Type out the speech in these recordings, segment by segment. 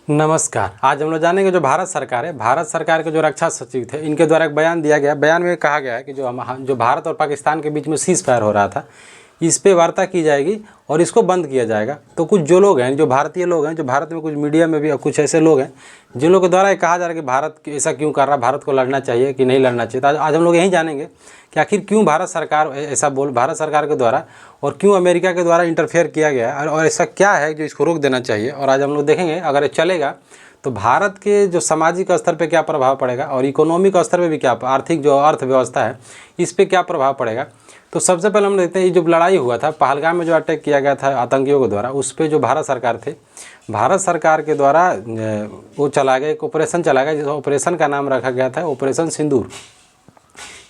नमस्कार। आज हम लोग जानेंगे जो भारत सरकार है, भारत सरकार के जो रक्षा सचिव थे, इनके द्वारा एक बयान दिया गया। बयान में कहा गया है कि जो भारत और पाकिस्तान के बीच में सीज़ फायर हो रहा था, इस पे वार्ता की जाएगी और इसको बंद किया जाएगा। तो कुछ जो लोग हैं, जो भारतीय लोग हैं, जो भारत में कुछ मीडिया में भी और कुछ ऐसे लोग हैं जिन लोगों के द्वारा ये कहा जा रहा है कि भारत ऐसा क्यों कर रहा है, भारत को लड़ना चाहिए कि नहीं लड़ना चाहिए। तो आज हम लोग यही जानेंगे कि आखिर क्यों भारत सरकार ऐसा भारत सरकार के द्वारा और क्यों अमेरिका के द्वारा इंटरफेयर किया गया है और ऐसा क्या है जो इसको रोक देना चाहिए। और आज हम लोग देखेंगे अगर ये चलेगा तो भारत के जो सामाजिक स्तर पे क्या प्रभाव पड़ेगा और इकोनॉमिक स्तर पे भी क्या, आर्थिक जो अर्थव्यवस्था है इस पे क्या प्रभाव पड़ेगा। तो सबसे पहले हम देखते हैं ये जो लड़ाई हुआ था पहलगाम में, जो अटैक किया गया था आतंकियों के द्वारा, उस पर जो भारत सरकार थे, भारत सरकार के द्वारा वो चला गया, एक ऑपरेशन चला गया जिस ऑपरेशन का नाम रखा गया था ऑपरेशन सिंदूर।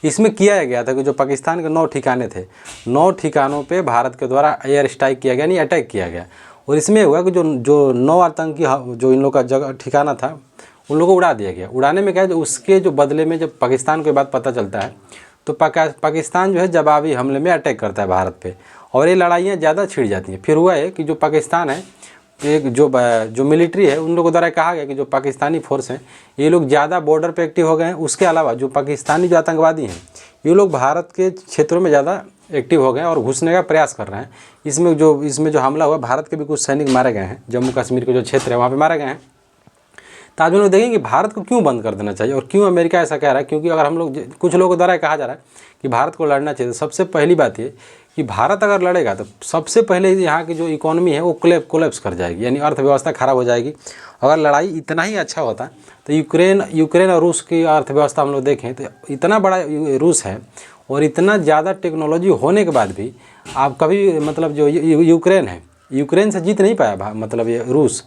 इसमें किया गया था कि जो पाकिस्तान के 9 ठिकाने थे, 9 ठिकानों पे भारत के द्वारा एयर स्ट्राइक किया गया, यानी अटैक किया गया। और इसमें हुआ कि जो 9 आतंकी जो इन लोग का जगह ठिकाना था उन लोगों को उड़ा दिया गया। उड़ाने में क्या है, जो उसके जो बदले में जब पाकिस्तान को बात पता चलता है तो पाकिस्तान जो है जवाबी हमले में अटैक करता है भारत पे, और ये लड़ाइयाँ ज़्यादा छिड़ जाती हैं। फिर हुआ है कि जो पाकिस्तान है, एक जो मिलिट्री है, उन लोगों द्वारा कहा गया कि जो पाकिस्तानी फोर्स हैं ये लोग ज़्यादा बॉर्डर पे एक्टिव हो गए हैं। उसके अलावा जो पाकिस्तानी जो आतंकवादी हैं ये लोग भारत के क्षेत्रों में ज़्यादा एक्टिव हो गए और घुसने का प्रयास कर रहे हैं। इसमें जो हमला हुआ, भारत के भी कुछ सैनिक मारे गए हैं, जम्मू कश्मीर के जो क्षेत्र है वहाँ पर मारे गए हैं। तो आज हम लोग देखेंगे कि भारत को क्यों बंद कर देना चाहिए और क्यों अमेरिका ऐसा कह रहा है। क्योंकि अगर हम लोग कुछ लोगों द्वारा कहा जा रहा है कि भारत को लड़ना चाहिए, तो सबसे पहली बात ये कि भारत अगर लड़ेगा तो सबसे पहले यहाँ की जो इकोनॉमी है वो कोलैप्स कर जाएगी, यानी अर्थव्यवस्था खराब हो जाएगी। अगर लड़ाई इतना ही अच्छा होता तो यूक्रेन और रूस की अर्थव्यवस्था हम लोग देखें तो इतना बड़ा रूस है और इतना ज़्यादा टेक्नोलॉजी होने के बाद भी आप कभी मतलब जो यूक्रेन है, यूक्रेन से जीत नहीं पाया मतलब ये रूस।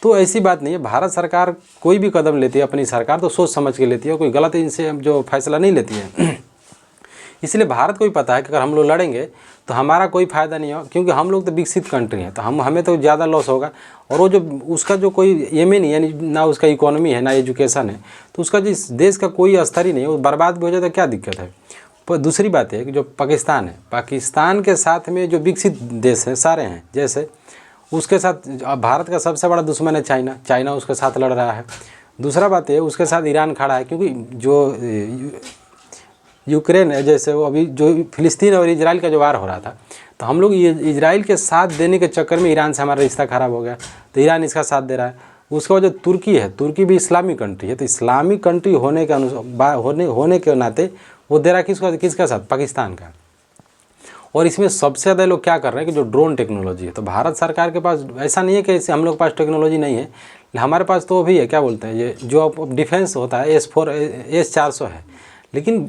तो ऐसी बात नहीं है, भारत सरकार कोई भी कदम लेती है अपनी सरकार तो सोच समझ के लेती है, कोई गलत इनसे जो फैसला नहीं लेती है। इसलिए भारत को भी पता है कि अगर हम लोग लड़ेंगे तो हमारा कोई फ़ायदा नहीं हो, क्योंकि हम लोग तो विकसित कंट्री हैं, तो हमें तो ज़्यादा लॉस होगा। और वो जो उसका जो कोई एम ही नहीं, यानी ना उसका इकोनॉमी है ना एजुकेशन है, तो उसका जिस देश का कोई स्तर ही नहीं है, वो बर्बाद भी हो जाए तो क्या दिक्कत है। पर दूसरी बात है कि जो पाकिस्तान है, पाकिस्तान के साथ में जो विकसित देश हैं सारे हैं, जैसे उसके साथ भारत का सबसे बड़ा दुश्मन है चाइना उसके साथ लड़ रहा है। दूसरा बात है उसके साथ ईरान खड़ा है, क्योंकि जो यूक्रेन है, जैसे वो अभी जो फिलिस्तीन और इजराइल का जो वार हो रहा था, तो हम लोग ये इजराइल के साथ देने के चक्कर में ईरान से हमारा रिश्ता ख़राब हो गया, तो ईरान इसका साथ दे रहा है। उसके बाद जो तुर्की है, तुर्की भी इस्लामिक कंट्री है, तो इस्लामिक कंट्री होने के होने के नाते वो दे रहा है किसका साथ, पाकिस्तान का। और इसमें सबसे ज़्यादा लोग क्या कर रहे हैं कि जो ड्रोन टेक्नोलॉजी है, तो भारत सरकार के पास ऐसा नहीं है कि हम लोग के पास टेक्नोलॉजी नहीं है, हमारे पास तो भी है, क्या बोलते हैं ये जो डिफेंस होता है S400 है, लेकिन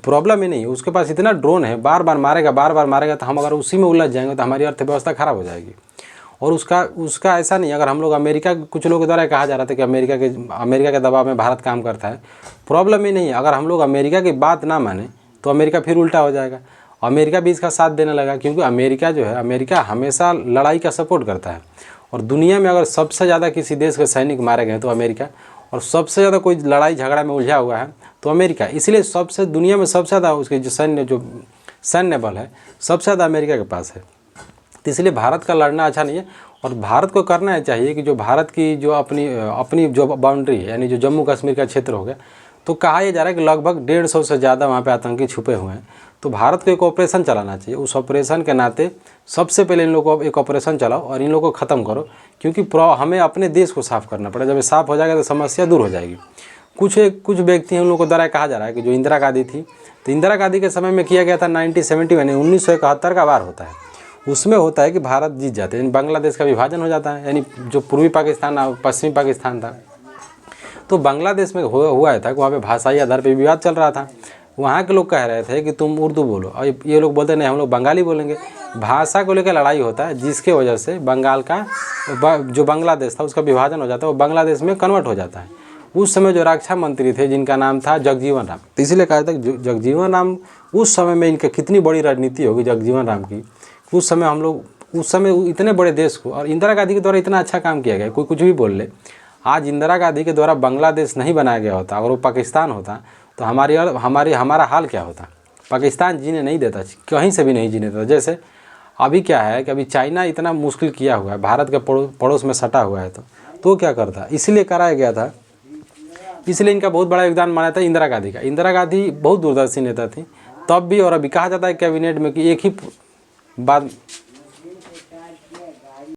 प्रॉब्लम ये नहीं है, उसके पास इतना ड्रोन है, बार बार मारेगा, तो हम अगर उसी में उलझ जाएंगे तो हमारी अर्थव्यवस्था ख़राब हो जाएगी। और उसका ऐसा नहीं, अगर हम लोग अमेरिका, कुछ लोगों के द्वारा कहा जा रहा था कि अमेरिका के दबाव में भारत काम करता है, प्रॉब्लम ही नहीं है। अगर हम लोग अमेरिका की बात ना माने तो अमेरिका फिर उल्टा हो जाएगा, अमेरिका भी इसका साथ देने लगा, क्योंकि अमेरिका जो है, अमेरिका हमेशा लड़ाई का सपोर्ट करता है। और दुनिया में अगर सबसे ज़्यादा किसी देश के सैनिक मारे गए तो अमेरिका, और सबसे ज़्यादा कोई लड़ाई झगड़ा में उलझा हुआ है तो अमेरिका। इसलिए दुनिया में सबसे ज़्यादा उसके जो सैन्य बल है सबसे ज़्यादा अमेरिका के पास है। तो इसलिए भारत का लड़ना अच्छा नहीं है, और भारत को करना चाहिए कि जो भारत की जो अपनी जो बाउंड्री है, यानी जो जम्मू कश्मीर का क्षेत्र हो गया, तो कहा यह जा रहा है कि लगभग 150 से ज़्यादा वहाँ पे आतंकी छुपे हुए हैं। तो भारत को एक ऑपरेशन चलाना चाहिए, उस ऑपरेशन के नाते सबसे पहले इन लोगों को एक ऑपरेशन चलाओ और इन लोगों को ख़त्म करो, क्योंकि हमें अपने देश को साफ़ करना पड़ेगा। जब ये साफ़ हो जाएगा तो समस्या दूर हो जाएगी। कुछ व्यक्ति हैं, उन लोगों को द्वारा कहा जा रहा है कि जो इंदिरा गांधी थी, तो इंदिरा गांधी के समय में किया गया था 1971 का वार होता है, उसमें होता है कि भारत जीत जाते हैं, यानी बांग्लादेश का विभाजन हो जाता है, यानी जो पूर्वी पाकिस्तान और पश्चिमी पाकिस्तान था। तो बांग्लादेश में हुआ था कि वहाँ पे भाषाई आधार पर विवाद चल रहा था। वहाँ के लोग कह रहे थे कि तुम उर्दू बोलो, और ये लोग बोलते नहीं, हम लोग बंगाली बोलेंगे। भाषा को लेकर लड़ाई होता है, जिसके वजह से बंगाल का जो बांग्लादेश था उसका विभाजन हो जाता है, वो बांग्लादेश में कन्वर्ट हो जाता है। उस समय जो रक्षा मंत्री थे जिनका नाम था जगजीवन राम, तो इसलिए कहा था कि जगजीवन राम, उस समय में इनका कितनी बड़ी रणनीति होगी जगजीवन राम की। उस समय इतने बड़े देश को, और इंदिरा गांधी के द्वारा इतना अच्छा काम किया गया, कोई कुछ भी बोल ले। आज इंदिरा गांधी के द्वारा बांग्लादेश नहीं बनाया गया होता, अगर वो पाकिस्तान होता तो हमारा हाल क्या होता। पाकिस्तान जीने नहीं देता, कहीं से भी नहीं जीने देता। जैसे अभी क्या है कि अभी चाइना इतना मुश्किल किया हुआ है, भारत के पड़ोस में सटा हुआ है, तो तो क्या करता, इसलिए कराया गया था। इसलिए इनका बहुत बड़ा योगदान माना था इंदिरा गांधी का। इंदिरा गांधी बहुत दूरदर्शी नेता थी तब भी और अभी। कहा जाता है कैबिनेट में कि एक ही बात